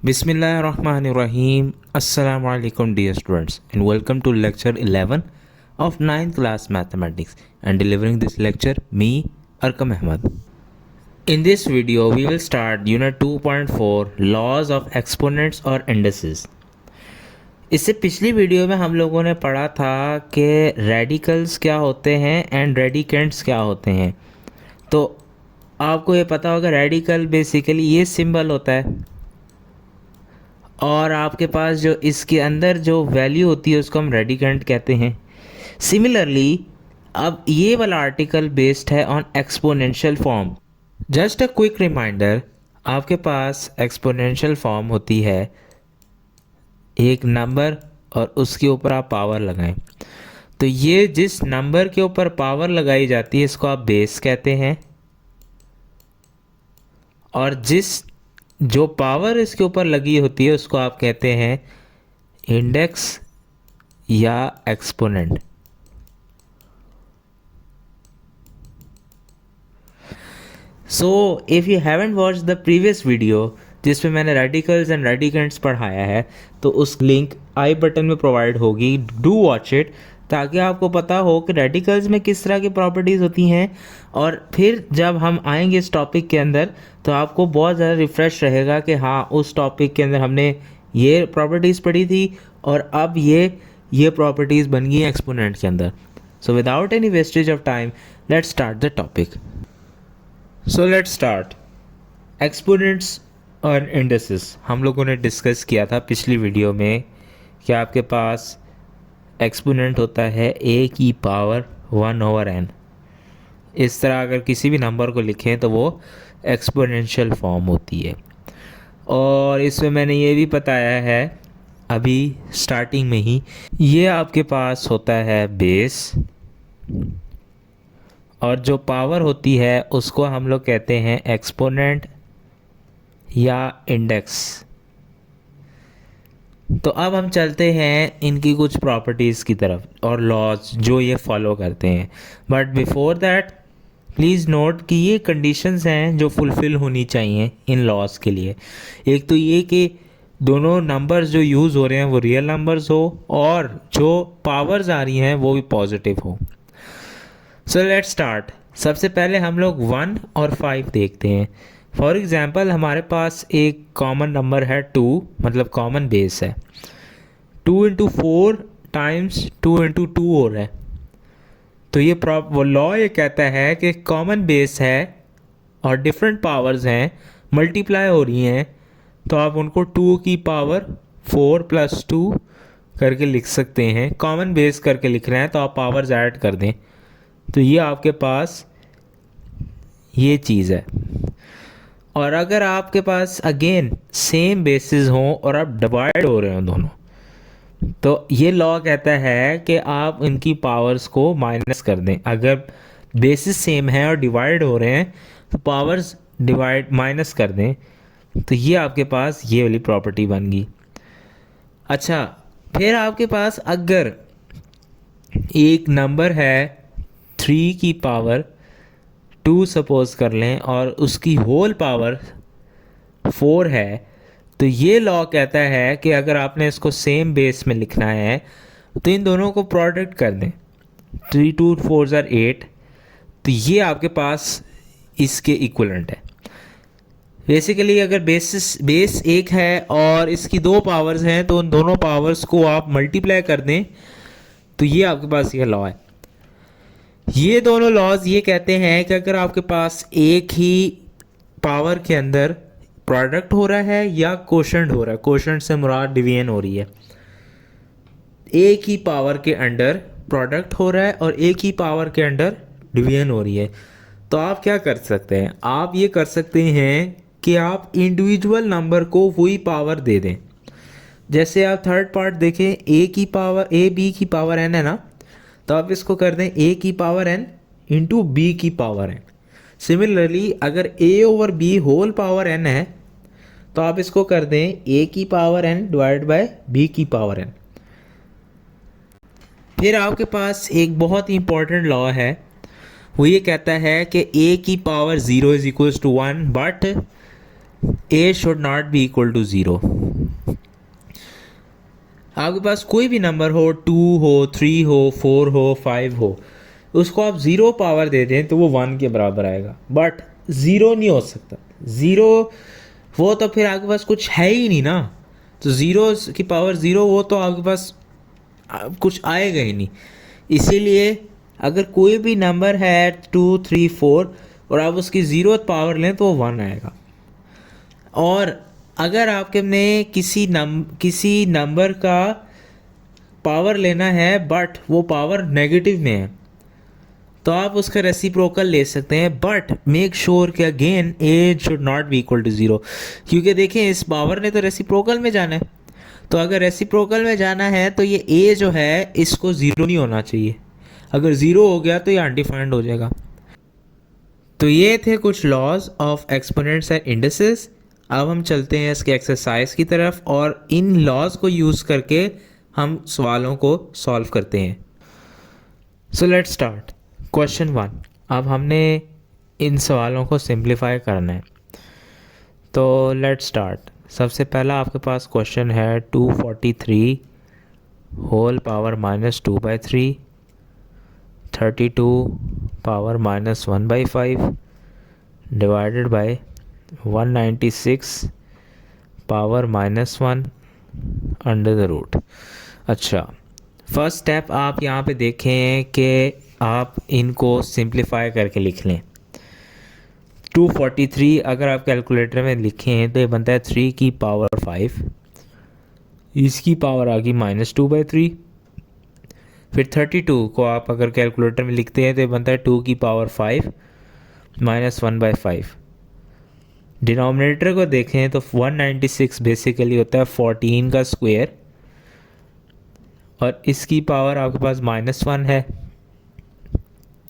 Bismillahirrahmanirrahim. Assalamu alaikum dear students and welcome to lecture 11 of 9th class mathematics and delivering this lecture me Arkam Ahmad. In this video we will start unit 2.4 laws of exponents और indices. इससे पिछली video में हम लोगों ने पढ़ा था कि रेडिकल्स क्या होते हैं एंड रेडिकेंट्स क्या होते हैं। तो आपको ये पता होगा रेडिकल बेसिकली ये सिंबल होता है और आपके पास जो इसके अंदर जो वैल्यू होती है उसको हम रेडिकेंट कहते हैं। सिमिलरली अब ये वाला आर्टिकल बेस्ड है on exponential form. Just a quick reminder, आपके पास एक्सपोनेंशियल फॉर्म होती है एक नंबर और उसके ऊपर आप पावर लगाएं। तो ये जिस नंबर के ऊपर पावर लगाई जाती है इसको आप बेस कहते हैं और जो पावर इसके ऊपर लगी होती है उसको आप कहते हैं इंडेक्स या exponent. So if you haven't watch the previous video जिसमें मैंने रेडिकल्स एंड रेडिकेंट्स पढ़ाया है तो उस लिंक आई बटन में प्रोवाइड होगी, डू वॉच इट, ताकि आपको पता हो कि रेडिकल्स में किस तरह की प्रॉपर्टीज़ होती हैं। और फिर जब हम आएंगे इस टॉपिक के अंदर तो आपको बहुत ज़्यादा रिफ़्रेश रहेगा कि हाँ उस टॉपिक के अंदर हमने ये प्रॉपर्टीज़ पढ़ी थी और अब ये प्रॉपर्टीज़ बन गई एक्सपोनेंट के अंदर। So without any wastage of time let's start the topic. So let's start exponents और इंडिसेस। हम लोगों ने डिस्कस किया था पिछली वीडियो में कि आपके पास एक्सपोनेंट होता है a की पावर 1/n। इस तरह अगर किसी भी नंबर को लिखें तो वो एक्सपोनेंशियल फॉर्म होती है। और इसमें मैंने ये भी बताया है अभी स्टार्टिंग में ही, ये आपके पास होता है बेस और जो पावर होती है उसको हम लोग कहते हैं एक्सपोनेंट या इंडेक्स। तो अब हम चलते हैं इनकी कुछ प्रॉपर्टीज़ की तरफ और लॉज जो ये फॉलो करते हैं। But before that please note कि ये कंडीशंस हैं जो फुलफ़िल होनी चाहिए इन लॉज के लिए। एक तो ये कि दोनों नंबर्स जो यूज़ हो रहे हैं वो रियल नंबर्स हो और जो पावर्स आ रही हैं वो भी पॉजिटिव हो। So let's start. सबसे पहले हम लोग 1 और 5 देखते हैं। फॉर एग्ज़ाम्पल हमारे पास एक कॉमन नंबर है 2, मतलब कॉमन बेस है। 2 × 4 टाइम्स 2 × 2 हो रहा है। तो ये वो लॉ ये कहता है कि कॉमन बेस है और डिफरेंट पावर्स हैं, मल्टीप्लाई हो रही हैं, तो आप उनको 2 की पावर 4 + 2 करके लिख सकते हैं। कॉमन बेस करके लिख रहे हैं तो आप पावर्स ऐड कर दें। तो ये आपके पास ये चीज़ है। और अगर आपके पास अगेन सेम बेसिस हों और आप डिवाइड हो रहे हो दोनों, तो ये लॉ कहता है कि आप इनकी पावर्स को माइनस कर दें। अगर बेसिस सेम है और डिवाइड हो रहे हैं तो पावर्स माइनस कर दें। तो ये आपके पास ये वाली प्रॉपर्टी बन गई। अच्छा, फिर आपके पास अगर एक नंबर है 3 की पावर 2 सपोज कर लें और उसकी होल पावर 4 है, तो ये लॉ कहता है कि अगर आपने इसको सेम बेस में लिखना है तो इन दोनों को प्रोडक्ट कर दें। 3 × 4 = 8। तो ये आपके पास इसके इक्वलेंट है। बेसिकली अगर बेस एक है और इसकी 2 पावर्स हैं तो उन दोनों पावर्स को आप मल्टीप्लाई कर दें। तो ये आपके पास ये लॉ है। ये दोनों लॉज ये कहते हैं कि अगर आपके पास एक ही पावर के अंदर प्रोडक्ट हो रहा है या कोशेंट हो रहा है, कोशेंट से मुराद डिवीजन हो रही है, एक ही पावर के अंडर प्रोडक्ट हो रहा है और एक ही पावर के अंडर डिवीजन हो रही है, तो आप क्या कर सकते हैं? आप ये कर सकते हैं कि आप इंडिविजुअल नंबर को वही पावर दे दें। जैसे आप थर्ड पार्ट देखें, a b की पावर n है ना, तो आप इसको कर दें a की पावर n इंटू b की पावर n। सिमिलरली अगर a/b होल पावर n है तो आप इसको कर दें a की power n divide by b की पावर n। फिर आपके पास एक बहुत ही इंपॉर्टेंट लॉ है, वो ये कहता है कि a की power 0 = 1 but a should not be equal to 0। आपके पास कोई भी नंबर हो, 2 हो, 3 हो, 4 हो, 5 हो, उसको आप 0 पावर दे दें तो वो 1 के बराबर आएगा, बट 0 नहीं हो सकता। 0 वो तो फिर आपके पास कुछ है ही नहीं ना, तो 0 की पावर 0 वो तो आपके पास कुछ आएगा ही नहीं। इसीलिए अगर कोई भी नंबर है 2, 3, 4 और आप उसकी 0th पावर लें तो वो 1 आएगा। और अगर आपके ने किसी नंबर का पावर लेना है बट वो पावर नेगेटिव में है, तो आप उसका रेसिप्रोकल ले सकते हैं, बट मेक श्योर कि again a should not be equal to 0, क्योंकि देखें इस पावर ने तो रेसिप्रोकल में जाना है। तो अगर रेसिप्रोकल में जाना है तो ये ए जो है इसको 0 नहीं होना चाहिए। अगर 0 हो गया तो ये अनडिफाइंड हो जाएगा। तो ये थे कुछ laws of exponents and indices. अब हम चलते हैं इसके एक्सरसाइज की तरफ और इन लॉज को यूज़ करके हम सवालों को सॉल्व करते हैं। So let's start. क्वेश्चन 1। अब हमने इन सवालों को सिंप्लीफाई करना है, तो लेट्स स्टार्ट। सबसे पहला आपके पास क्वेश्चन है 243 whole power -2/3, 32 power -1/5 divided by 196 power -1 under the root. अच्छा, फर्स्ट स्टेप आप यहाँ पे देखें कि आप इनको सिंप्लीफाई करके लिख लें। 243 अगर आप कैलकुलेटर में लिखें तो ये बनता है 3 की पावर 5, इसकी पावर आ गई -2/3। फिर 32 को आप अगर कैलकुलेटर में लिखते हैं तो ये बनता है 2 की पावर 5 -1/5। डिनोमिनेटर को देखें तो 196 बेसिकली होता है 14 का स्क्वायर, और इसकी पावर आपके पास -1 है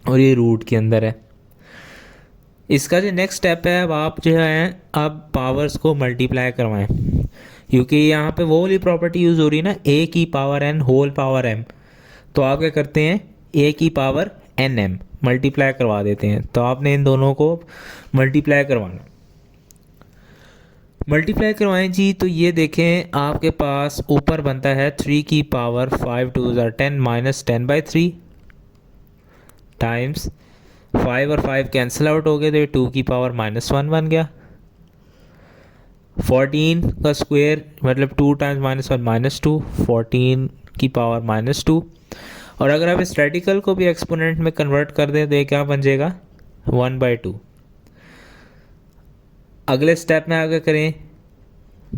और ये रूट के अंदर है। इसका जो नेक्स्ट स्टेप है, अब आप जो है अब पावर्स को मल्टीप्लाई करवाएं, क्योंकि यहाँ पे वो वाली प्रॉपर्टी यूज़ हो रही है ना, ए की power n whole power m। तो आप क्या करते हैं, ए की पावर nm मल्टीप्लाई करवा देते हैं। तो आपने इन दोनों को मल्टीप्लाई करवाना। मल्टीप्लाई करवाएं जी, तो ये देखें आपके पास ऊपर बनता है 3 की पावर 5 2 10 -10/3 टाइम्स 5 और 5 कैंसिल आउट हो गए तो ये 2 की पावर -1 बन गया। 14 का स्क्वायर मतलब 2 टाइम्स -1 -2, 14 की पावर -2। और अगर आप इस रेडिकल को भी एक्सपोनेंट में कन्वर्ट कर दें तो ये क्या बन जाएगा, 1/2। अगले स्टेप में आगे करें,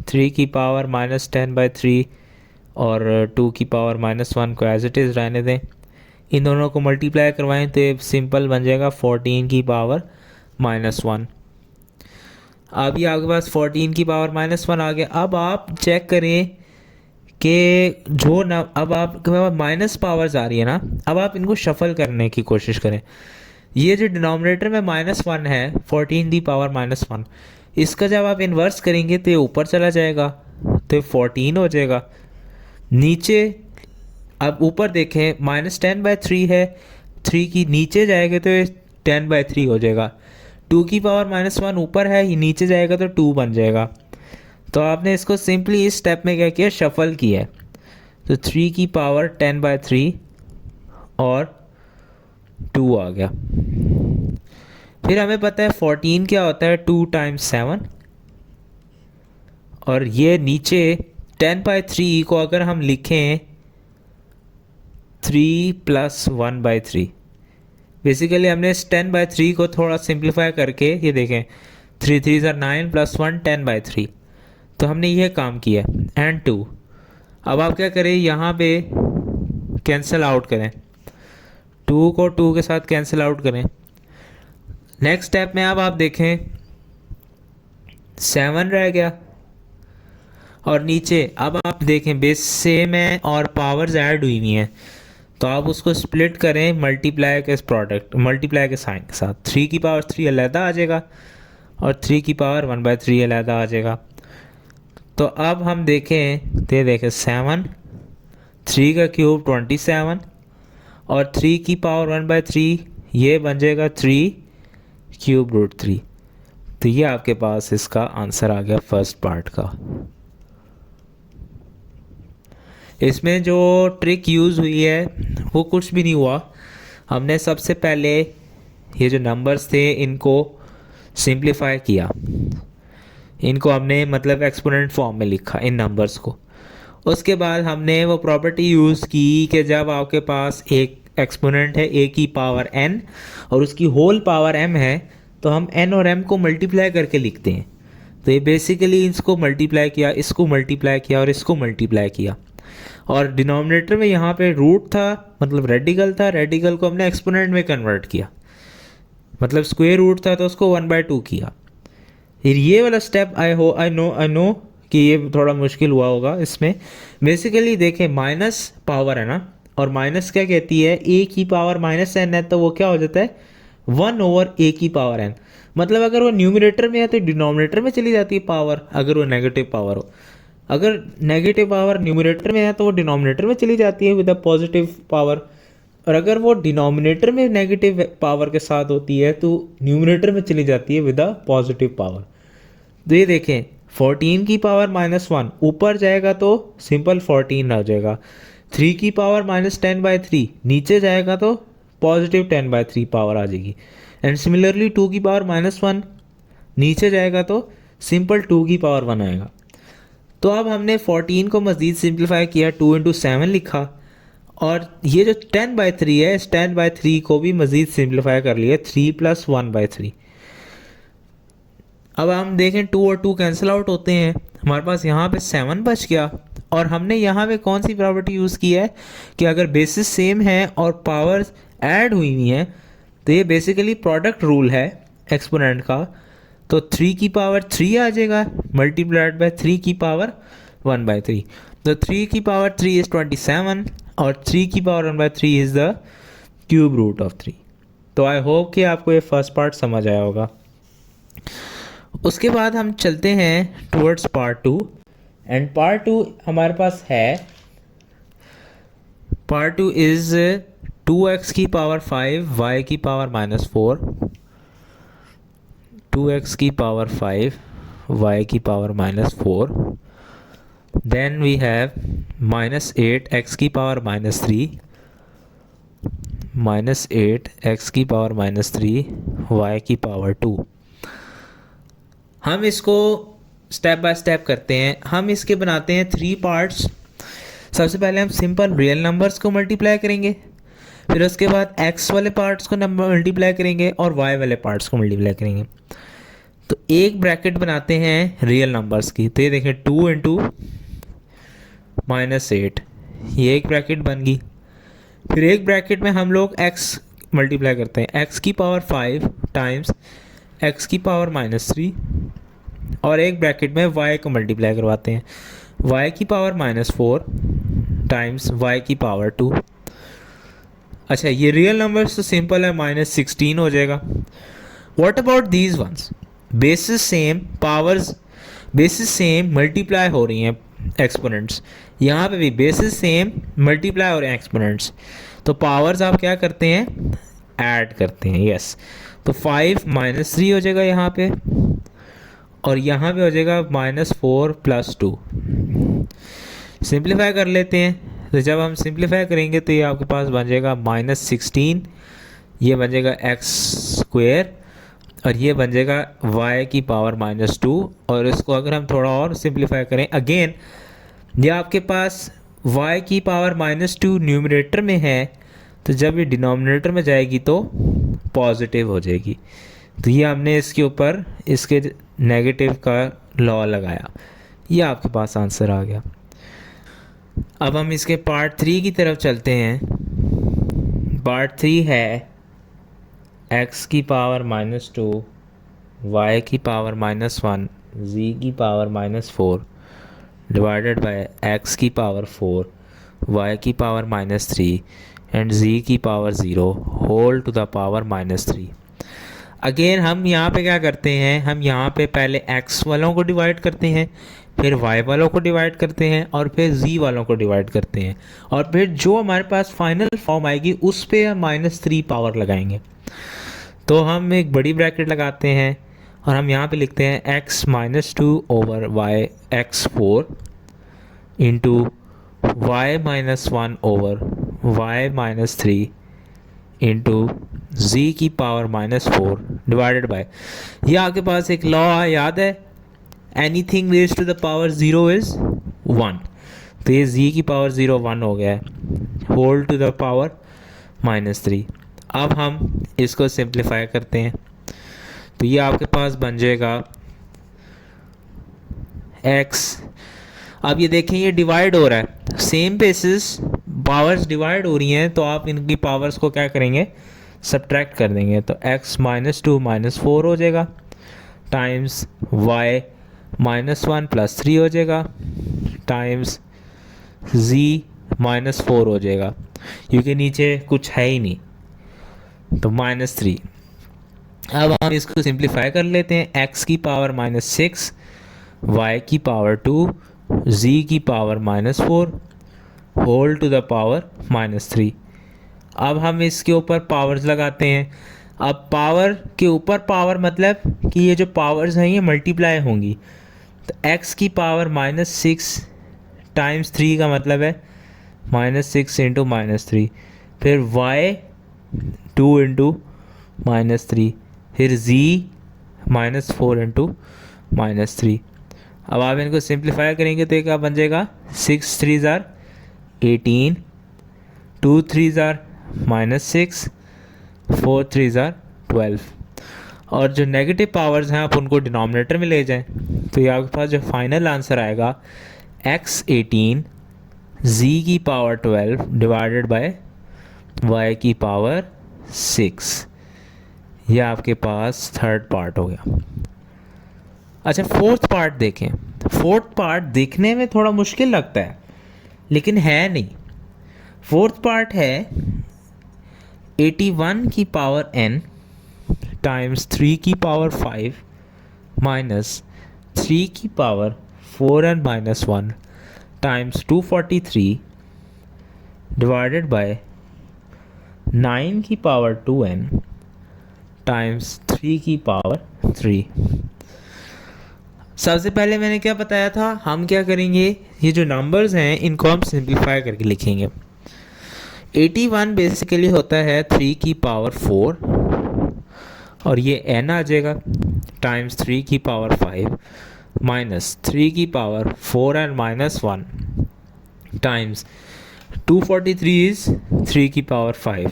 3 की पावर -10/3 और 2 की पावर -1 को एज इट इज़ रहने दें। इन दोनों को मल्टीप्लाई करवाएं तो ये सिंपल बन जाएगा 14 की पावर -1। अभी आपके पास 14 की पावर -1 आ गया। अब आप चेक करें कि जो ना, अब आपके पास माइनस पावर्स आ रही है ना, अब आप इनको शफल करने की कोशिश करें। ये जो डिनोमिनेटर में -1 है 14 की पावर -1, इसका जब आप इन्वर्स करेंगे तो ये ऊपर चला जाएगा तो 14 हो जाएगा। नीचे अब ऊपर देखें -10/3 है, 3 की नीचे जाएगा तो ये 10/3 हो जाएगा। 2 की पावर -1 ऊपर है, ये नीचे जाएगा तो 2 बन जाएगा। तो आपने इसको सिंपली इस स्टेप में क्या किया, शफल किया है। तो 3 की पावर 10/3 और 2 आ गया। फिर हमें पता है 14 क्या होता है, 2 टाइम्स 7, और ये नीचे 10/3 को अगर हम लिखें 3 + 1/3, बेसिकली हमने इस 10/3 को थोड़ा सिंप्लीफाई करके ये देखें 3 3 9 + 1 10/3, तो हमने ये काम किया। एंड 2, अब आप क्या करें, यहाँ पे कैंसिल आउट करें, 2 को 2 के साथ कैंसिल आउट करें। नेक्स्ट स्टेप में अब आप देखें 7 रह गया, और नीचे अब आप देखें बेस सेम है और पावर्स ऐड हुई हुई हैं, तो आप उसको स्प्लिट करें मल्टीप्लाई के साइन के साथ। 3 की पावर 3 अलहदा आ जाएगा और 3 की पावर 1/3 अलहदा आ जाएगा। तो अब हम देखें तो देखें 7, 3 का क्यूब 27 और 3 की पावर 1/3 ये बन जाएगा 3 ³ √3। तो ये आपके पास इसका आंसर आ गया फर्स्ट पार्ट का। इसमें जो ट्रिक यूज़ हुई है वो कुछ भी नहीं हुआ। हमने सबसे पहले ये जो नंबर्स थे इनको सिंप्लीफाई किया, इनको हमने मतलब एक्सपोनेंट फॉर्म में लिखा इन नंबर्स को। उसके बाद हमने वो प्रॉपर्टी यूज़ की कि जब आपके पास एक एक्सपोनेंट है a की पावर n और उसकी होल पावर m है तो हम n और m को मल्टीप्लाई करके लिखते हैं। तो ये बेसिकली इसको मल्टीप्लाई किया, इसको मल्टीप्लाई किया और इसको मल्टीप्लाई किया, और डिनोमिनेटर में यहाँ पे रूट था मतलब रेडिकल था, रेडिकल को हमने एक्सपोनेंट में कन्वर्ट किया, मतलब स्क्वायर रूट था तो उसको 1/2 किया। फिर ये वाला स्टेप आई नो कि ये थोड़ा मुश्किल हुआ होगा। इसमें बेसिकली देखें माइनस पावर है ना, और माइनस क्या कहती है, a की पावर -n है तो वो क्या हो जाता है 1/a की पावर n। मतलब अगर वो न्यूमरेटर में है तो डिनोमिनेटर में चली जाती है पावर, अगर वो नेगेटिव पावर हो। अगर नेगेटिव पावर न्यूमरेटर में है तो वो डिनोमिनेटर में चली जाती है विद अ पॉजिटिव पावर, और अगर वो डिनोमिनेटर में नेगेटिव पावर के साथ होती है तो न्यूमरेटर में चली जाती है विद अ पॉजिटिव पावर। तो ये देखें 14 की पावर -1 ऊपर जाएगा तो सिंपल 14 आ जाएगा, 3 की पावर -10/3 नीचे जाएगा तो पॉजिटिव 10/3 पावर आ जाएगी, एंड सिमिलरली 2 की पावर -1 नीचे जाएगा तो सिंपल 2 की पावर 1 आएगा। तो अब हमने 14 को मज़ीद सिंप्लीफाई किया, 2 × 7 लिखा, और ये जो 10/3 है इस 10/3 को भी मज़ीद सिंप्लीफाई कर लिया, 3 + 1/3। अब हम देखें 2 और 2 कैंसिल आउट होते हैं, हमारे पास यहाँ पे 7 बच गया। और हमने यहाँ पे कौन सी प्रॉपर्टी यूज़ की है कि अगर बेसिस सेम है और पावर्स ऐड हुई हुई हैं तो ये बेसिकली प्रोडक्ट रूल है एक्सपोनेंट का। तो 3 की पावर 3 आ जाएगा मल्टीप्लाइड बाय 3 की पावर 1/3। तो 3 की पावर 3 इज़ 27 और 3 की power 1/3 is the cube root of 3। तो आई होप कि आपको ये फर्स्ट पार्ट समझ आया होगा। उसके बाद हम चलते हैं टुवर्ड्स पार्ट 2, एंड पार्ट 2 हमारे पास है, पार्ट 2 इज़ 2x की पावर 5 y की पावर -4, 2x की पावर 5 y की power -4, then we have -8 x की पावर -3, -8 x की पावर -3 y की पावर 2। हम इसको स्टेप बाय स्टेप करते हैं। हम इसके बनाते हैं 3 पार्ट्स। सबसे पहले हम सिंपल रियल नंबर्स को मल्टीप्लाई करेंगे, फिर उसके बाद x वाले पार्ट्स को मल्टीप्लाई करेंगे और y वाले पार्ट्स को मल्टीप्लाई करेंगे। तो एक ब्रैकेट बनाते हैं रियल नंबर्स की, तो ये देखें 2 × -8, ये एक ब्रैकेट बन गई। फिर एक ब्रैकेट में हम लोग x मल्टीप्लाई करते हैं, x की पावर 5 टाइम्स x की पावर -3, और एक ब्रैकेट में y को मल्टीप्लाई करवाते हैं, y की पावर -4 टाइम्स y की पावर 2। अच्छा, ये रियल नंबर्स तो सिंपल है, -16 हो जाएगा। What about these once, basis same, powers basis same, multiply हो रही हैं एक्सपोनेंट्स, यहाँ पे भी बेसिस सेम मल्टीप्लाई हो रहे हैं एक्सपोनेंट्स, तो पावर्स आप क्या करते हैं, ऐड करते हैं। यस, तो 5 -3 हो जाएगा यहाँ पे, और यहाँ पे हो जाएगा -4 + 2। सिंप्लीफाई कर लेते हैं, तो जब हम सिंप्लीफाई करेंगे तो ये आपके पास बन जाएगा -16, ये बन जाएगा x², और ये बन जाएगा y की पावर -2। और इसको अगर हम थोड़ा और सिंप्लीफाई करें अगेन, ये आपके पास y की पावर -2 न्यूमरेटर में है, तो जब ये डिनोमिनेटर में जाएगी तो पॉजिटिव हो जाएगी। तो ये हमने इसके ऊपर इसके नेगेटिव का लॉ लगाया, ये आपके पास आंसर आ गया। अब हम इसके पार्ट 3 की तरफ चलते हैं। पार्ट 3 है x की पावर -2, y की पावर -1, z की पावर -4 डिवाइडेड बाय x की पावर 4, y की पावर -3 एंड z की power 0 whole to the power -3। Again हम यहाँ पे क्या करते हैं, हम यहाँ पे पहले x वालों को डिवाइड करते हैं, फिर y वालों को डिवाइड करते हैं, और फिर z वालों को डिवाइड करते हैं, और फिर जो हमारे पास फाइनल फॉर्म आएगी उस पर हम -3 पावर लगाएंगे। तो हम एक बड़ी ब्रैकेट लगाते हैं और हम यहाँ पे लिखते हैं x minus 2 over y x 4 into y minus 1 over y minus 3 into g की पावर माइनस 4 डिवाइडेड बाय, ये आपके पास एक लॉ याद है, anything raise to the power 0 is 1, तो ये जी की पावर 0 1 हो गया है, whole to the power minus 3। अब हम इसको सिंप्लीफाई करते हैं, तो ये आपके पास बन जाएगा x, अब ये देखें ये डिवाइड हो रहा है, सेम बेसिस पावर्स डिवाइड हो रही हैं, तो आप इनकी पावर्स को क्या करेंगे, सब्ट्रैक्ट कर देंगे, तो x माइनस 2 माइनस 4 हो जाएगा टाइम्स y माइनस 1 प्लस 3 हो जाएगा टाइम्स z माइनस 4 हो जाएगा, क्योंकि नीचे कुछ है ही नहीं, तो माइनस 3। अब हम इसको सिंप्लीफाई कर लेते हैं, x की पावर माइनस 6, y की पावर 2, z की power minus 4 whole to the power minus 3। अब हम इसके ऊपर पावर्स लगाते हैं, अब पावर के ऊपर पावर मतलब कि ये जो पावर्स हैं ये मल्टीप्लाई होंगी, तो x की पावर माइनस 6 टाइम्स 3 का मतलब है माइनस 6 इंटू माइनस 3, फिर y 2 इंटू माइनस 3, फिर z माइनस 4 इंटू माइनस 3। अब आप इनको सिंप्लीफाई करेंगे तो ये क्या बन जाएगा, 6 3 ज़ार 18, 2 3 ज़ार माइनस 6, 4 3 ज़ार 12, और जो नेगेटिव पावर्स हैं आप उनको डिनोमिनेटर में ले जाएं, तो ये आपके पास जो फाइनल आंसर आएगा x 18 z की पावर 12 डिवाइडेड बाय y की पावर 6, ये आपके पास थर्ड पार्ट हो गया। अच्छा फोर्थ पार्ट देखें, फोर्थ पार्ट देखने में थोड़ा मुश्किल लगता है लेकिन है नहीं। फोर्थ पार्ट है 81 की पावर n टाइम्स 3 की पावर 5 माइनस 3 की power 4n minus 1 times 243 divided by 9 की पावर 2n टाइम्स 3 की पावर 3। सबसे पहले मैंने क्या बताया था, हम क्या करेंगे, ये जो नंबर्स हैं इनको हम सिंप्लीफाई करके लिखेंगे। 81 बेसिकली होता है 3 की पावर 4 और ये n आ जाएगा टाइम्स 3 की पावर 5 माइनस 3 की power 4n minus 1 times 243 is 3 की पावर 5।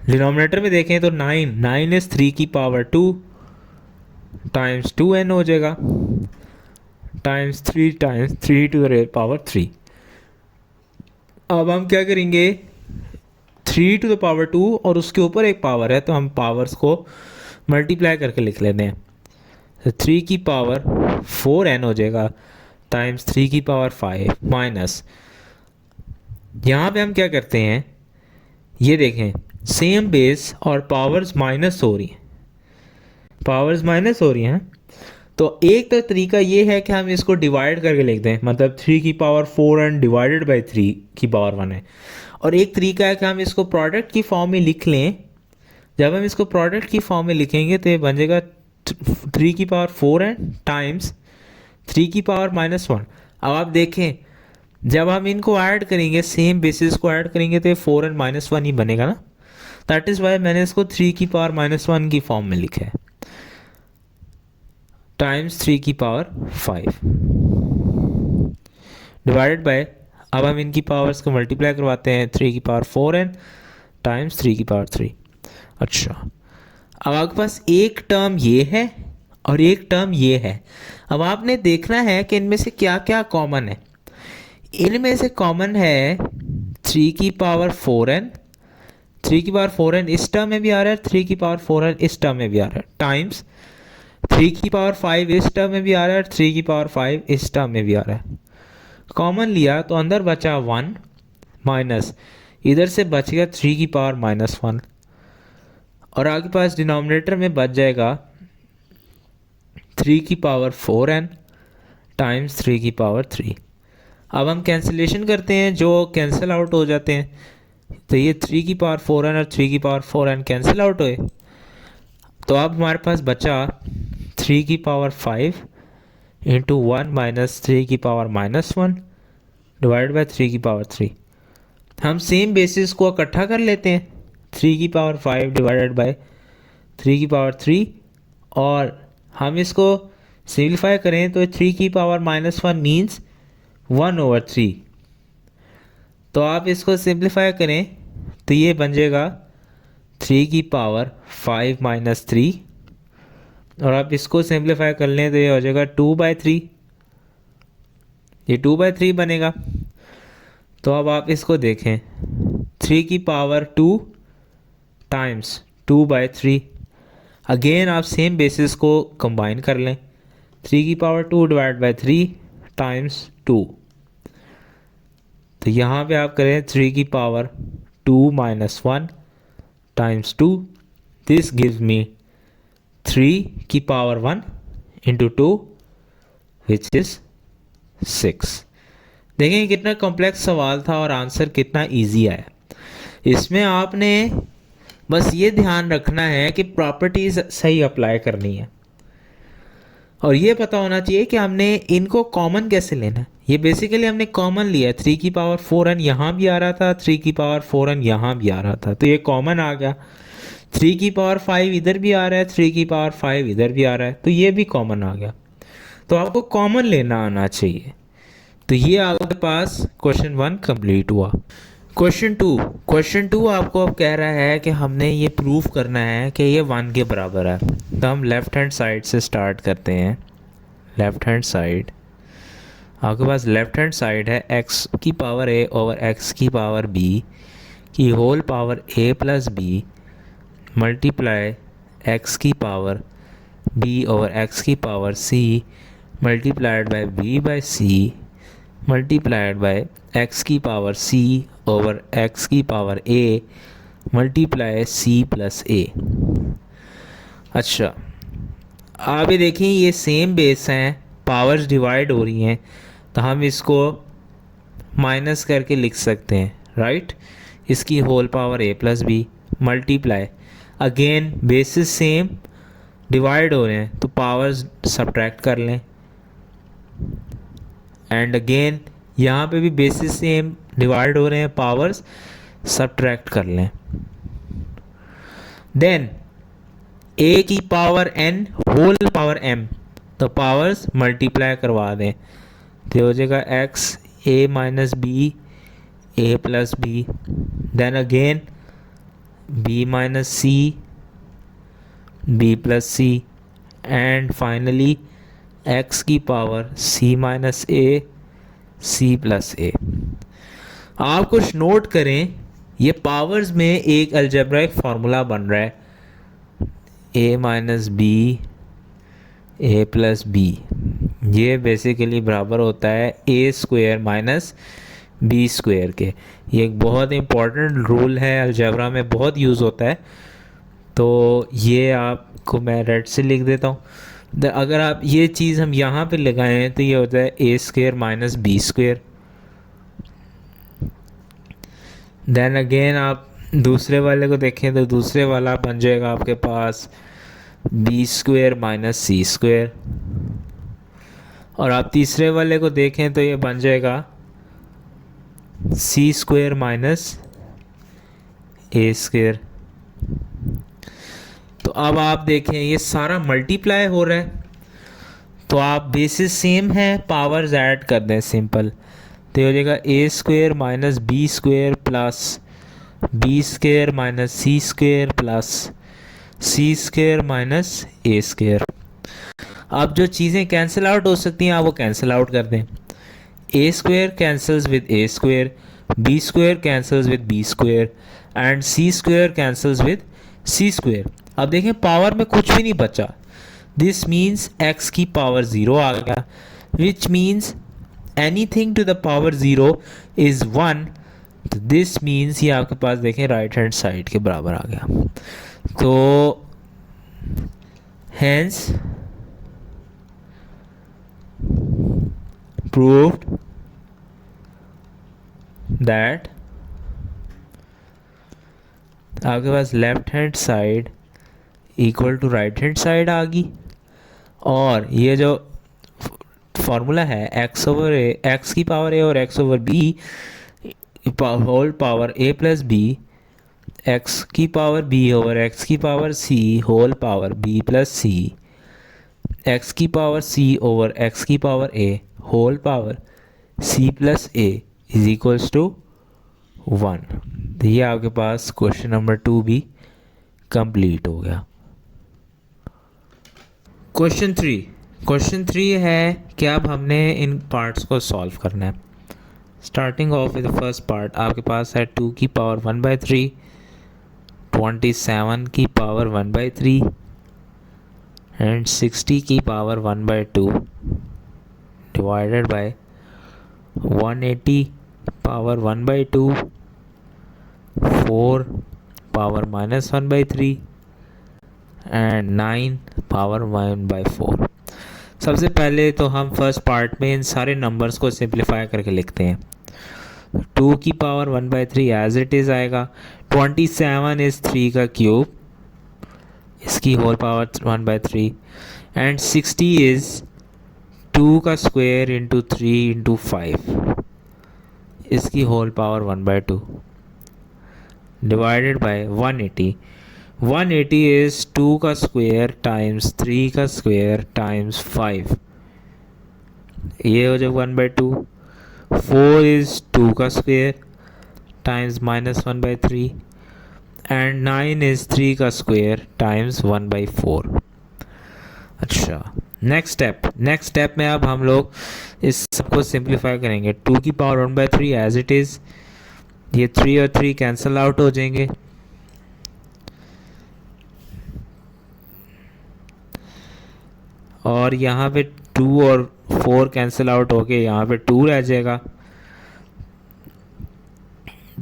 डिनोमिनेटर में देखें तो 9 इज 3 की पावर 2 टाइम्स 2n हो जाएगा टाइम्स 3 टू द पावर 3। अब हम क्या करेंगे, 3 टू द पावर 2 और उसके ऊपर एक पावर है तो हम पावर्स को मल्टीप्लाई करके लिख लेते हैं, तो 3 की पावर 4n हो जाएगा टाइम्स 3 की पावर 5 माइनस, यहाँ पे हम क्या करते हैं, ये देखें सेम बेस और पावर्स माइनस हो रही हैं, पावर्स माइनस हो रही हैं, तो एक तो तरीका ये है कि हम इसको डिवाइड करके लिख दें, मतलब 3 की पावर 4n डिवाइडेड बाई 3 की पावर 1 है, और एक तरीका है कि हम इसको प्रोडक्ट की फॉर्म में लिख लें। जब हम इसको प्रोडक्ट की फॉर्म में लिखेंगे तो ये बन जाएगा 3 की पावर 4n टाइम्स 3 की पावर माइनस 1। अब आप देखें जब हम इनको ऐड करेंगे, सेम बेसिस को ऐड करेंगे तो ये 4n माइनस 1 ही बनेगा ना, दैट इज़ वाई मैंने इसको 3 की पावर माइनस 1 की फॉर्म में लिखा है टाइम्स 3 की पावर 5 डिवाइडेड बाय, अब हम इनकी पावर्स को मल्टीप्लाई करवाते हैं, 3 की पावर 4n टाइम्स 3 की पावर 3। अच्छा अब आपके पास एक टर्म ये है और एक टर्म ये है, अब आपने देखना है कि इनमें से क्या क्या कॉमन है। इनमें से कॉमन है 3 की पावर 4n, 3 की पावर 4n इस टर्म में भी आ रहा है, 3 की पावर 4n इस टर्म में भी आ रहा है, टाइम्स 3 की पावर 5 इस टर्म में भी आ रहा है, 3 की पावर 5 इस टर्म में भी आ रहा है। कॉमन लिया तो अंदर बचा 1 माइनस इधर से बच गया 3 की पावर माइनस 1, और आपके पास डिनोमिनेटर में बच जाएगा 3 की पावर 4n टाइम्स 3 की पावर 3। अब हम कैंसिलेशन करते हैं, जो कैंसिल आउट हो जाते हैं, तो ये 3 की पावर 4n और 3 की पावर 4n कैंसिल आउट हुए। तो अब हमारे पास बचा 3 की पावर 5 इंटू 1 माइनस 3 की पावर -1 डिवाइड बाई 3 की पावर 3। हम सेम बेसिस को इकट्ठा कर लेते हैं, 3 की पावर 5 डिवाइडेड बाई 3 की पावर 3, और हम इसको सिंप्लीफाई करें तो 3 की पावर -1 मीन्स 1/3। तो आप इसको सिंप्लीफाई करें तो ये बन जाएगा 3 की पावर 5 माइनस 3, और आप इसको सिंप्लीफाई कर लें तो ये हो जाएगा 2/3, ये 2/3 बनेगा। तो अब आप इसको देखें, 3 की पावर 2 टाइम्स 2/3, अगेन आप सेम बेसिस को कंबाइन कर लें, 3 की पावर 2 डिवाइड बाई 3 टाइम्स 2। तो यहाँ पे आप करें 3 की power 2 minus 1 times 2, this gives me 3 की पावर 1 इंटू 2 विच इज़ 6। देखें कितना कॉम्प्लेक्स सवाल था और आंसर कितना इजी आया। इसमें आपने बस ये ध्यान रखना है कि प्रॉपर्टीज़ सही अप्लाई करनी है, और ये पता होना चाहिए कि हमने इनको कॉमन कैसे लेना है। ये बेसिकली हमने कॉमन लिया है, 3 की पावर 4n यहाँ भी आ रहा था, 3 की पावर 4n यहाँ भी आ रहा था, तो ये कॉमन आ गया। 3 की पावर 5 इधर भी आ रहा है, 3 की पावर 5 इधर भी आ रहा है, तो ये भी कॉमन आ गया। तो आपको कॉमन लेना आना चाहिए। तो ये आपके पास क्वेश्चन 1 कंप्लीट हुआ। क्वेश्चन टू आपको अब कह रहा है कि हमने ये प्रूव करना है कि ये 1 के बराबर है। तो हम लेफ़्ट हैंड साइड से स्टार्ट करते हैं। लेफ़्ट हैंड साइड, आपके पास लेफ़्ट हैंड साइड है x की पावर a ओवर x की पावर b की whole power a plus b multiply x की पावर b ओवर x की power c multiplied by b by c multiplied by x की power c over x की power a multiply c plus a। अच्छा, आप ये देखें ये same base हैं, पावर्स डिवाइड हो रही हैं, तो हम इसको माइनस करके लिख सकते हैं, राइट। इसकी whole power a plus b multiply, again basis same divide हो रहे हैं तो पावर्स सब्ट्रैक्ट कर लें, एंड अगेन यहाँ पे भी बेसिस सेम डिवाइड हो रहे हैं, पावर्स सब्ट्रैक्ट कर लें। देन a की power n whole power m, तो पावर्स मल्टीप्लाई करवा दें, तो हो जाएगा x a minus B a plus B, then again b minus C b plus C, and finally x की power c minus a c plus a। आप कुछ note करें, ये पावर्स में एक अलजेब्राइक फार्मूला बन रहा है, a minus B a plus B, ये बेसिकली बराबर होता है a square minus B square के। ये एक बहुत इम्पॉर्टेंट रूल है, अलजेब्रा में बहुत यूज़ होता है। तो ये आपको मैं रेड से लिख देता हूँ। अगर आप ये चीज़ हम यहाँ पे लगाएं तो ये होता है a square minus B square. Then again आप दूसरे वाले को देखें तो दूसरे वाला बन जाएगा आपके पास B square minus c square, और आप तीसरे वाले को देखें तो ये बन जाएगा सी स्क्वायर माइनस ए स्क्वायर। तो अब आप देखें ये सारा मल्टीप्लाई हो रहा है, तो आप बेसिस सेम है, पावर्स ऐड कर दें सिंपल, तो ये हो जाएगा a square minus B square plus b square minus c square plus c square minus a square. अब जो चीज़ें कैंसिल आउट हो सकती हैं आप वो कैंसिल आउट कर दें, a square cancels with a square, b square cancels with b square, and c square cancels with c square. अब देखें पावर में कुछ भी नहीं बचा, दिस मीन्स x की पावर 0 आ गया, which means anything to the power 0 is 1। तो दिस मीन्स ये आपके पास देखें राइट हैंड साइड के बराबर आ गया। तो हैंस proved that आपके पास left hand side equal to right hand side आ गई, और ये जो फॉर्मूला है एक्स ओवर ए, एक्स की पावर ए और x over b whole power a plus b, x की पावर बी ओवर एक्स की power c whole power b plus c, x की पावर सी ओवर एक्स की power a whole power c plus a is equals to 1। तो ये आपके पास question number 2 भी complete हो गया। क्वेश्चन 3 है कि अब हमने इन पार्ट्स को सॉल्व करना है। Starting of with the first part, आपके पास है 2 की पावर 1/3, 27 की पावर 1/3 एंड 60 की power 1/2 divided by 180 power 1/2, 4 power -1/3 and 9 power 1/4। सबसे पहले तो हम फर्स्ट पार्ट में इन सारे नंबर्स को सिंप्लीफाई करके लिखते हैं। 2 की पावर 1/3 एज इट इज़ आएगा। 27 इज़ 3 का क्यूब, इसकी होल पावर 1/3 एंड 60 इज़ 2 का स्क्वायर इंटू 3 इंटू 5, इसकी whole power 1/2 divided by 180। 180 is 2 का स्क्वायर टाइम्स 3 का स्क्वायर टाइम्स 5, ये हो जाए 1/2। 4 इज़ 2 का स्क्वायर टाइम्स -1/3 एंड 9 इज़ 3 का स्क्वायर टाइम्स 1/4। अच्छा, नेक्स्ट स्टेप में अब हम लोग इस सबको सिंप्लीफाई करेंगे। 2 की पावर 1/3 एज इट इज़, ये 3 और 3 कैंसिल आउट हो जाएंगे, और यहाँ पे 2 और 4 कैंसिल आउट होके यहाँ पे 2 रह जाएगा।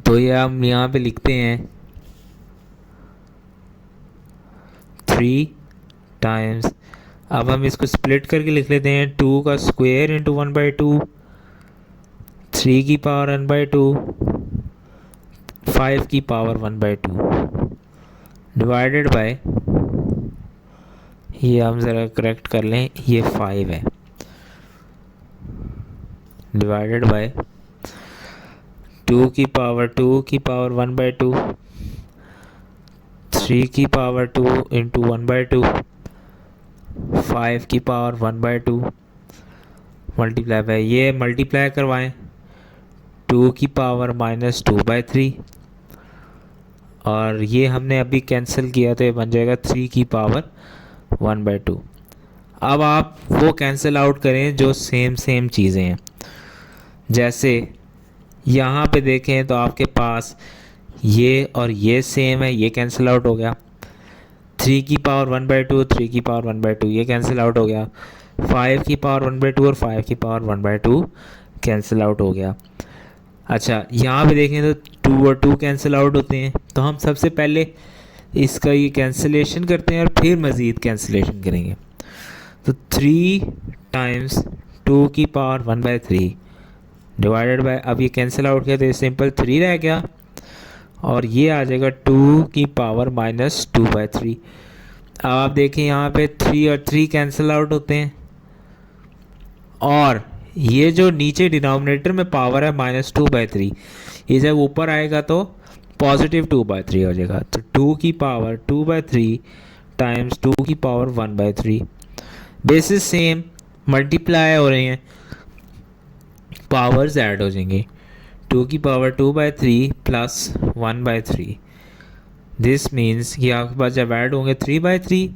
तो ये हम यहाँ पे लिखते हैं 3 टाइम्स, अब हम इसको स्प्लिट करके लिख लेते हैं 2 का स्क्वायर इंटू 1/2, 3 की पावर 1/2, 5 की पावर 1/2 डिवाइडेड बाय, ये हम ज़रा करेक्ट कर लें, ये 5 है, डिवाइडेड बाय 2 की पावर 1/2, 3 की पावर 2 इंटू 1/2, 5 की पावर 1/2 मल्टीप्लाई बाय, ये मल्टीप्लाई करवाएं 2 की पावर -2/3, और ये हमने अभी कैंसिल किया तो ये बन जाएगा 3 की पावर 1/2। अब आप वो कैंसिल आउट करें जो सेम चीज़ें हैं। जैसे यहाँ पे देखें तो आपके पास ये और ये सेम है, ये कैंसिल आउट हो गया। 3 की पावर 1/2, 3 की पावर 1/2 ये कैंसिल आउट हो गया। 5 की पावर 1/2 और 5 की पावर 1/2 कैंसिल आउट हो गया। अच्छा, यहाँ पे देखें तो 2 और 2 कैंसिल आउट होते हैं, तो हम सबसे पहले इसका ये कैंसिलेशन करते हैं और फिर मज़ीद कैंसिलेशन करेंगे। तो 3 टाइम्स 2 की पावर 1/3 डिवाइडेड बाय, अब ये कैंसिल आउट किया तो ये सिंपल 3 रह गया, और ये आ जाएगा 2 की पावर -2/3। अब आप देखें यहाँ पे 3 और 3 कैंसिल आउट होते हैं, और ये जो नीचे डिनोमिनेटर में पावर है -2/3, ये जब ऊपर आएगा तो पॉजिटिव 2/3 हो जाएगा। तो 2 की पावर 2/3 टाइम्स 2 की पावर 1/3, बेसिस सेम मल्टीप्लाई हो रहे हैं, पावर्स ऐड हो जाएंगे। 2 की पावर 2/3 प्लस 1/3, दिस मीन्स कि आपके पास जब ऐड होंगे 3/3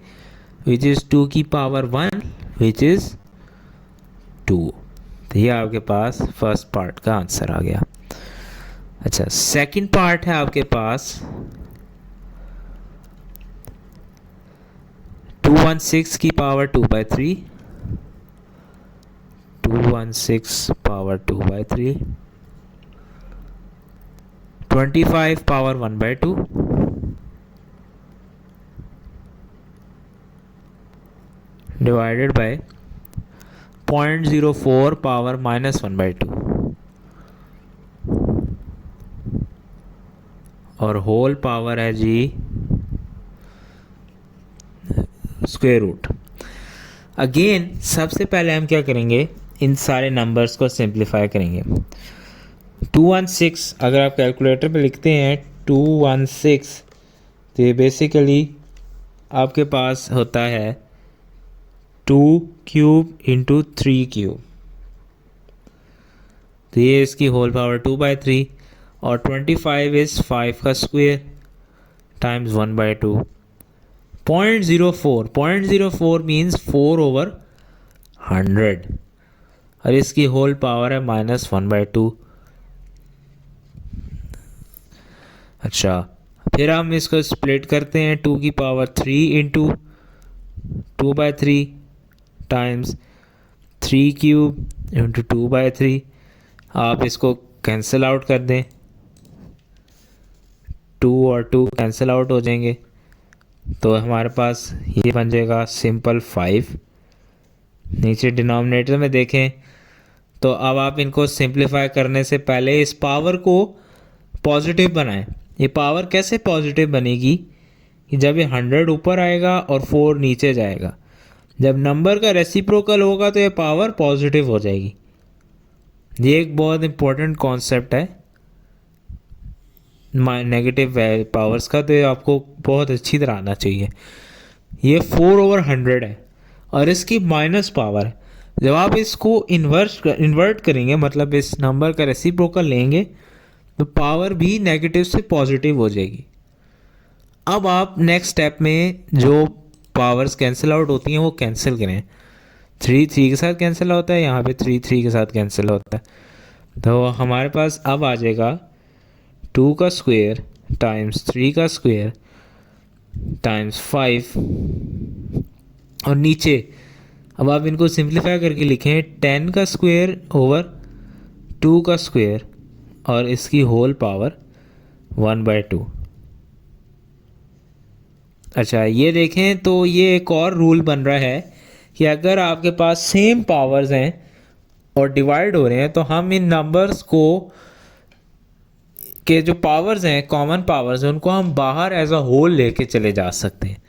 विच इज़ 2 की पावर 1 विच इज़ 2। तो ये आपके पास फर्स्ट पार्ट का आंसर आ गया। अच्छा, सेकंड पार्ट है आपके पास 216 की power 2/3, 216 power 2/3, 25 power 1/2 divided bye 0.04 power -1/2, और होल पावर है जी स्क्वायर रूट। अगेन सबसे पहले हम क्या करेंगे, इन सारे नंबर्स को सिंप्लीफाई करेंगे। 216 अगर आप कैलकुलेटर पे लिखते हैं 216, तो ये बेसिकली आपके पास होता है 2 क्यूब इंटू 3 क्यूब, तो ये इसकी होल पावर 2/3, और 25 इज़ 5 का स्क्वायर टाइम्स 1/2। 0.04 मीन्स 4/100, और इसकी होल पावर है -1/2। अच्छा, फिर हम इसको स्प्लिट करते हैं 2 की power 3 into 2/3 times 3 cube into 2/3। आप इसको कैंसिल आउट कर दें, 2 और 2 कैंसिल आउट हो जाएंगे, तो हमारे पास ये बन जाएगा सिंपल 5। नीचे डिनोमिनेटर में देखें तो अब आप इनको सिंप्लीफाई करने से पहले इस पावर को पॉजिटिव बनाएं। ये पावर कैसे पॉजिटिव बनेगी कि जब ये 100 ऊपर आएगा और 4 नीचे जाएगा, जब नंबर का रेसिप्रोकल होगा तो ये पावर पॉजिटिव हो जाएगी। ये एक बहुत इम्पोर्टेंट कॉन्सेप्ट है नेगेटिव पावर्स का, तो ये आपको बहुत अच्छी तरह आना चाहिए। ये 4/100 है और इसकी माइनस पावर है। जब आप इसको इन्वर्ट करेंगे, मतलब इस नंबर का रेसिप्रोकल लेंगे, तो पावर भी नेगेटिव से पॉजिटिव हो जाएगी। अब आप नेक्स्ट स्टेप में जो पावर्स कैंसिल आउट होती हैं वो कैंसिल करें। 3 3 के साथ कैंसिल होता है, यहाँ पे 3 3 के साथ कैंसिल होता है, तो हमारे पास अब आ जाएगा 2 का स्क्वायर टाइम्स 3 का स्क्वायर टाइम्स 5, और नीचे अब आप इनको सिंप्लीफाई करके लिखें 10 का स्क्वायर ओवर 2 का स्क्वायर और इसकी होल पावर 1/2। अच्छा, ये देखें तो ये एक और रूल बन रहा है कि अगर आपके पास सेम पावर्स हैं और डिवाइड हो रहे हैं, तो हम इन नंबर्स को के जो पावर्स हैं, कॉमन पावर्स हैं, उनको हम बाहर एज अ होल लेके चले जा सकते हैं।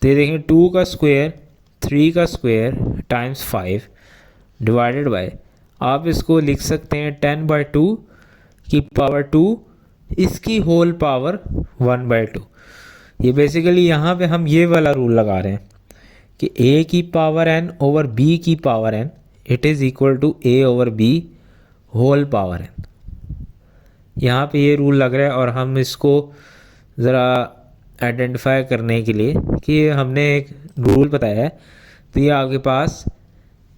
तो ये देखें 2 का स्क्वायर 3 का स्क्वायर टाइम्स 5 डिवाइडेड बाय, आप इसको लिख सकते हैं 10/2 की पावर 2, इसकी होल पावर 1/2। ये बेसिकली यहाँ पे हम ये वाला रूल लगा रहे हैं कि a की पावर n ओवर b की power n it is equal to a over b whole power n। यहाँ पे ये रूल लग रहा है, और हम इसको ज़रा आइडेंटिफाई करने के लिए कि हमने एक रूल बताया है, तो ये आपके पास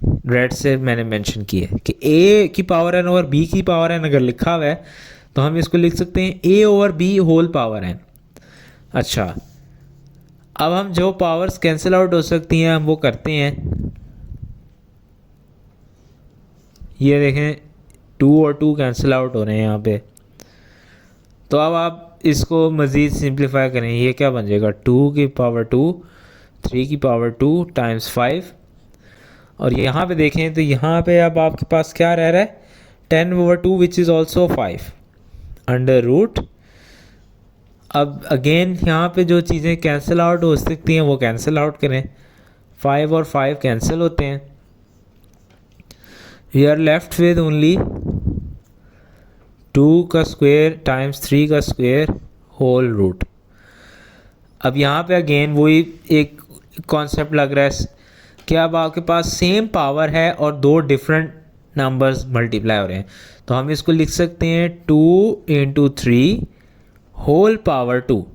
रेड से मैंने मेंशन किया है कि a की पावर n ओवर b की पावर n अगर लिखा हुआ है तो हम इसको लिख सकते हैं a over b whole power n। अच्छा, अब हम जो पावर्स कैंसिल आउट हो सकती हैं हम वो करते हैं। ये देखें 2 और 2 कैंसिल आउट हो रहे हैं यहाँ पे, तो अब आप इसको मज़ीद सिंप्लीफाई करें। ये क्या बन जाएगा 2 की पावर 2 3 की पावर 2 टाइम्स 5, और यहाँ पे देखें तो यहाँ पे अब आपके पास क्या रह रहा है 10/2 which is also 5 under root. अब अगेन यहाँ पे जो चीज़ें कैंसिल आउट हो सकती हैं वो कैंसिल आउट करें। 5 और 5 कैंसिल होते हैं, we are left with only 2 का स्क्वायर टाइम्स 3 का स्क्वायर होल रूट। अब यहाँ पे अगेन वही एक कॉन्सेप्ट लग रहा है कि अब आपके पास सेम पावर है और दो डिफरेंट नंबर्स मल्टीप्लाई हो रहे हैं, तो हम इसको लिख सकते हैं 2 इंटू 3 होल पावर 2।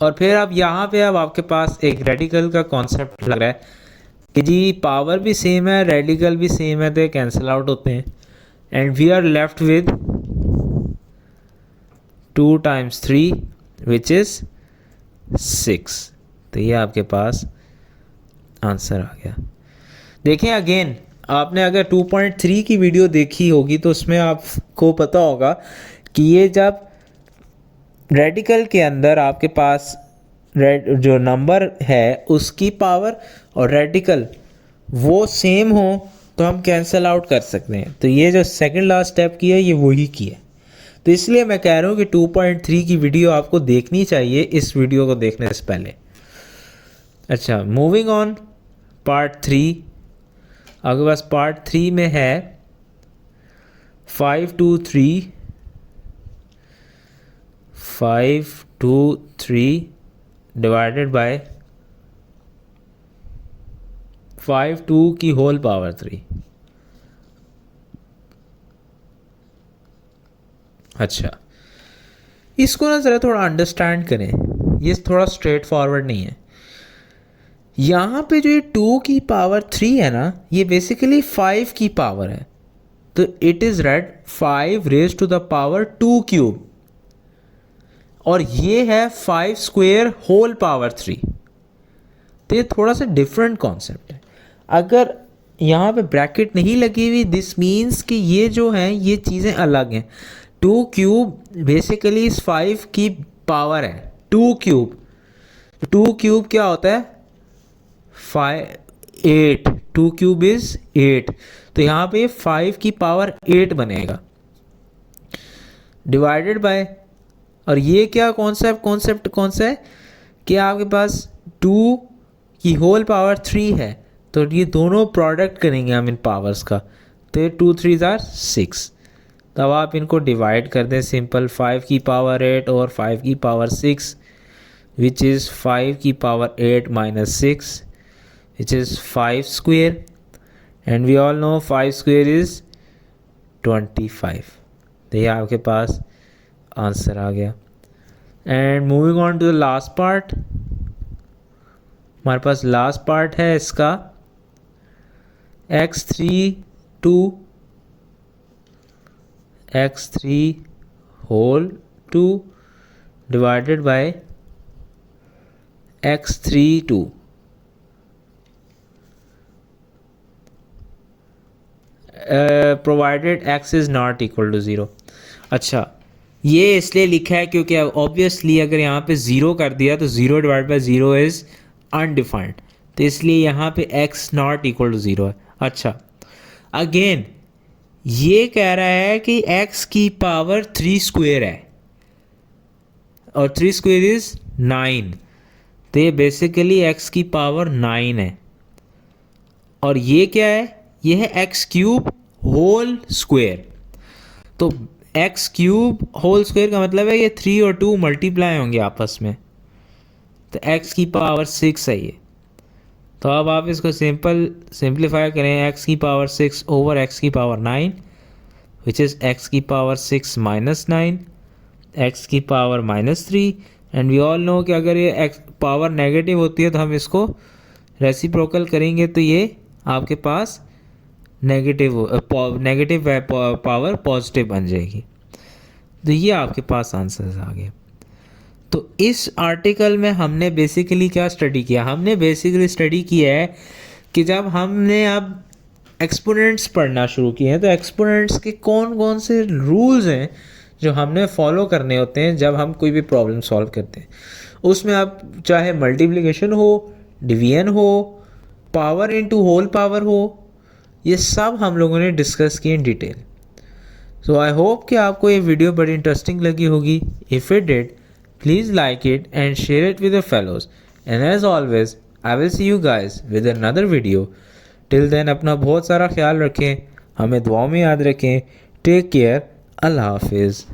और फिर अब यहाँ पे अब आपके पास एक रेडिकल का कॉन्सेप्ट लग रहा है कि जी पावर भी सेम है, रेडिकल भी सेम है, तो कैंसिल आउट होते हैं, and we are left with 2 times 3 which is 6। तो ये आपके पास आंसर आ गया। देखें अगेन, आपने अगर 2.3 की वीडियो देखी होगी तो उसमें आपको पता होगा कि ये जब रेडिकल के अंदर आपके पास जो नंबर है उसकी पावर और रेडिकल वो सेम हो तो हम कैंसिल आउट कर सकते हैं। तो ये जो सेकंड लास्ट स्टेप की है ये वही की है। तो इसलिए मैं कह रहा हूँ कि 2.3 की वीडियो आपको देखनी चाहिए इस वीडियो को देखने से पहले। अच्छा, मूविंग ऑन पार्ट 3। आपके पास पार्ट 3 में है 523 डिवाइडेड बाय 52 की होल पावर 3। अच्छा, इसको ना ज़रा थोड़ा अंडरस्टैंड करें, ये थोड़ा स्ट्रेट फॉरवर्ड नहीं है। यहाँ पे जो ये 2 की पावर 3 है ना, ये बेसिकली 5 की पावर है, तो it is read 5 raise to the power 2 cube, और ये है 5 स्क्वेयर होल पावर 3। तो ये थोड़ा सा डिफरेंट कॉन्सेप्ट है। अगर यहाँ पे ब्रैकेट नहीं लगी हुई, दिस मीन्स कि ये जो हैं ये चीज़ें अलग हैं। 2 क्यूब बेसिकली इस 5 की पावर है। 2 क्यूब क्या होता है? 8। 2 क्यूब इज 8, तो यहाँ पे 5 की पावर 8 बनेगा डिवाइडेड बाय, और ये क्या कॉन्सेप्ट कौन सा है कि आपके पास 2 की होल पावर 3 है, तो ये दोनों प्रोडक्ट करेंगे हम इन पावर्स का, तो ये 2 3 आर 6। तब आप इनको डिवाइड कर दें सिंपल, 5 की पावर 8 और 5 की पावर 6, विच इज़ 5 की power 8 minus 6, which is 5 square, and we all know 5 square is 25। तो ये आपके पास आंसर आ गया। And moving on to the last part, हमारे पास लास्ट पार्ट है इसका x3 whole 2 divided by x3 provided x is not equal to 0। अच्छा, ये इसलिए लिखा है क्योंकि ऑब्वियसली अगर यहाँ पे 0 कर दिया तो 0 डिवाइड बाय 0 इज़ अनडिफाइंड, तो इसलिए यहाँ पे x नॉट इक्वल टू 0 है। अच्छा, अगेन ये कह रहा है कि x की पावर 3 स्क्वेयर है और 3 स्क्वेयर इज़ 9, तो ये बेसिकली x की पावर 9 है, और ये क्या है? ये है x क्यूब होल स्क्वेयर। तो x क्यूब होल स्क्वेयर का मतलब है ये 3 और 2 मल्टीप्लाई होंगे आपस में, तो x की पावर 6 है ये। तो अब आप इसको सिंप्लीफाई करें, x की पावर 6 ओवर x की पावर 9, विच इज़ x की पावर 6 माइनस 9, x की power -3, and we all know कि अगर ये x पावर नेगेटिव होती है तो हम इसको रेसिप्रोकल करेंगे, तो ये आपके पास नेगेटिव पावर पॉजिटिव बन जाएगी। तो ये आपके पास आंसर्स आ गए। तो इस आर्टिकल में हमने बेसिकली क्या स्टडी किया? हमने बेसिकली स्टडी किया है कि जब हमने अब एक्सपोनेंट्स पढ़ना शुरू किए हैं तो एक्सपोनेंट्स के कौन कौन से रूल्स हैं जो हमने फॉलो करने होते हैं जब हम कोई भी प्रॉब्लम सॉल्व करते हैं। उसमें आप चाहे मल्टीप्लिकेशन हो, डिवीजन हो, पावर इनटू होल पावर हो, ये सब हम लोगों ने डिस्कस किए in detail. So I hope कि आपको ये वीडियो बड़ी इंटरेस्टिंग लगी होगी। If it did, please like it and share it with your fellows, and as always I will see you guys with another video. Till then अपना बहुत सारा ख्याल रखें, हमें दुआओं में याद रखें। टेक केयर, अल्लाह हाफिज़।